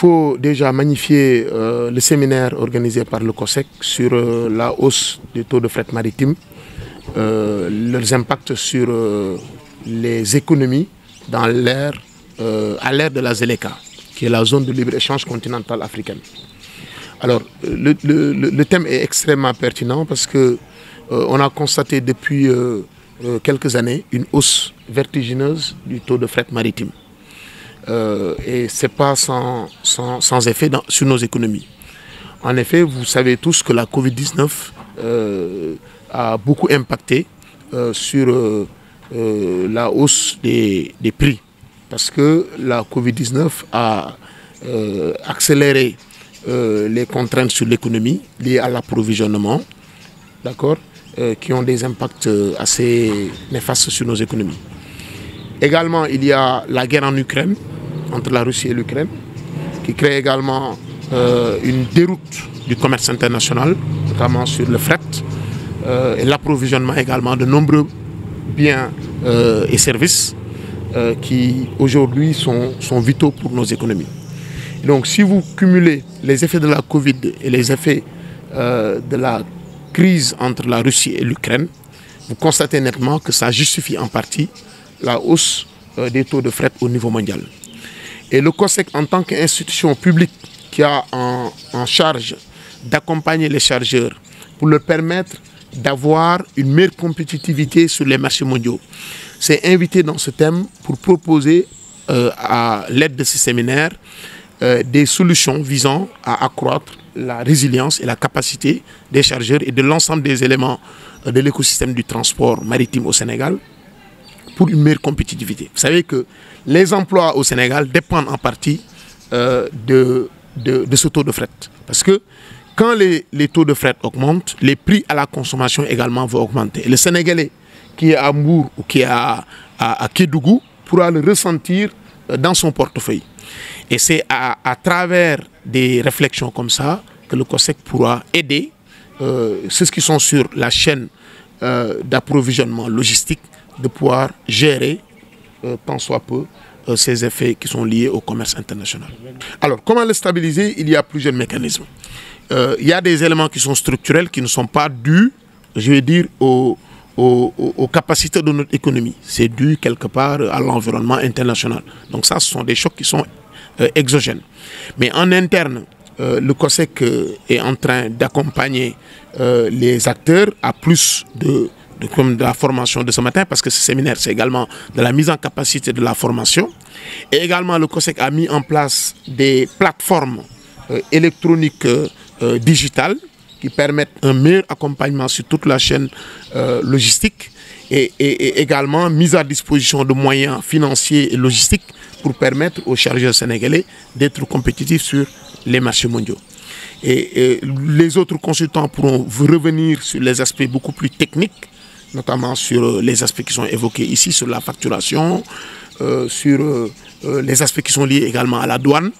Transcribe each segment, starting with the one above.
faut déjà magnifier le séminaire organisé par le COSEC sur la hausse des taux de fret maritime, leurs impacts sur les économies dans l'ère, à l'ère de la ZLECA, qui est la zone de libre-échange continentale africaine. Alors, le thème est extrêmement pertinent parce que on a constaté depuis quelques années une hausse vertigineuse du taux de fret maritime. Et ce n'est pas sans effet sur nos économies. En effet, vous savez tous que la Covid-19 a beaucoup impacté sur la hausse des prix. Parce que la Covid-19 a accéléré les contraintes sur l'économie liées à l'approvisionnement, d'accord, qui ont des impacts assez néfastes sur nos économies. Également, il y a la guerre en Ukraine, entre la Russie et l'Ukraine, qui crée également une déroute du commerce international, notamment sur le fret, et l'approvisionnement également de nombreux biens et services qui aujourd'hui sont vitaux pour nos économies. Donc si vous cumulez les effets de la Covid et les effets de la crise entre la Russie et l'Ukraine, vous constatez nettement que ça justifie en partie la hausse des taux de fret au niveau mondial. Et le COSEC, en tant qu'institution publique qui a en charge d'accompagner les chargeurs pour leur permettre d'avoir une meilleure compétitivité sur les marchés mondiaux, s'est invité dans ce thème pour proposer à l'aide de ces séminaires des solutions visant à accroître la résilience et la capacité des chargeurs et de l'ensemble des éléments de l'écosystème du transport maritime au Sénégal pour une meilleure compétitivité. Vous savez que les emplois au Sénégal dépendent en partie de ce taux de fret. Parce que quand les taux de fret augmentent, les prix à la consommation également vont augmenter. Et le Sénégalais qui est à Mbour ou qui est à Kédougou pourra le ressentir dans son portefeuille. Et c'est à travers des réflexions comme ça que le COSEC pourra aider ceux qui sont sur la chaîne d'approvisionnement logistique de pouvoir gérer tant soit peu ces effets qui sont liés au commerce international. Alors, comment le stabiliser? Il y a plusieurs mécanismes. Il y a des éléments qui sont structurels, qui ne sont pas dus, je vais dire, aux capacités de notre économie. C'est dû quelque part à l'environnement international. Donc ça, ce sont des chocs qui sont exogènes. Mais en interne, le COSEC est en train d'accompagner les acteurs à plus comme de la formation de ce matin, parce que ce séminaire, c'est également de la mise en capacité de la formation. Et également, le COSEC a mis en place des plateformes électroniques digitales qui permettent un meilleur accompagnement sur toute la chaîne logistique et également mise à disposition de moyens financiers et logistiques pour permettre aux chargeurs sénégalais d'être compétitifs sur les marchés mondiaux. Et les autres consultants pourront revenir sur les aspects beaucoup plus techniques, notamment sur les aspects qui sont évoqués ici, sur la facturation, sur les aspects qui sont liés également à la douane.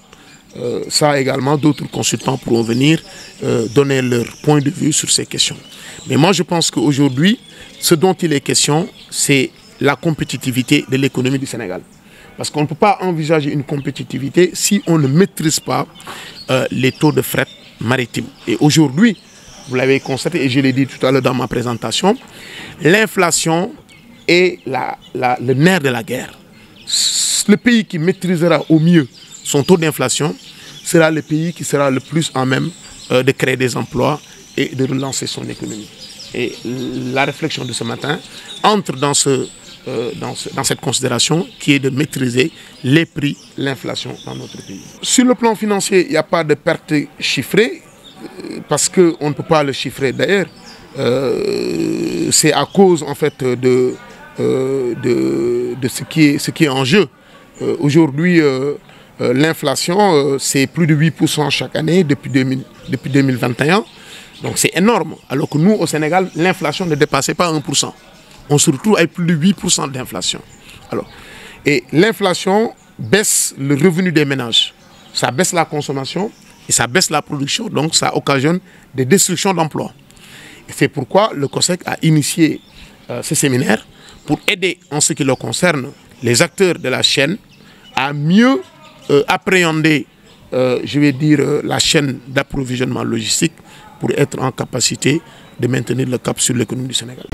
Ça également, d'autres consultants pourront venir donner leur point de vue sur ces questions. Mais moi, je pense qu'aujourd'hui, ce dont il est question, c'est la compétitivité de l'économie du Sénégal. Parce qu'on ne peut pas envisager une compétitivité si on ne maîtrise pas les taux de fret maritime. Et aujourd'hui, vous l'avez constaté et je l'ai dit tout à l'heure dans ma présentation, l'inflation est le nerf de la guerre. Le pays qui maîtrisera au mieux son taux d'inflation sera le pays qui sera le plus en même de créer des emplois et de relancer son économie. Et la réflexion de ce matin entre dans cette considération qui est de maîtriser les prix, l'inflation dans notre pays. Sur le plan financier, il n'y a pas de perte chiffrée parce qu'on ne peut pas le chiffrer d'ailleurs. C'est à cause en fait de ce qui est en jeu. Aujourd'hui, l'inflation, c'est plus de 8% chaque année depuis 2021. Donc c'est énorme. Alors que nous, au Sénégal, l'inflation ne dépassait pas 1%. On se retrouve avec plus de 8% d'inflation. Et l'inflation baisse le revenu des ménages. Ça baisse la consommation et ça baisse la production. Donc ça occasionne des destructions d'emplois. C'est pourquoi le COSEC a initié ce séminaire pour aider en ce qui le concerne les acteurs de la chaîne à mieux appréhender je vais dire, la chaîne d'approvisionnement logistique pour être en capacité de maintenir le cap sur l'économie du Sénégal.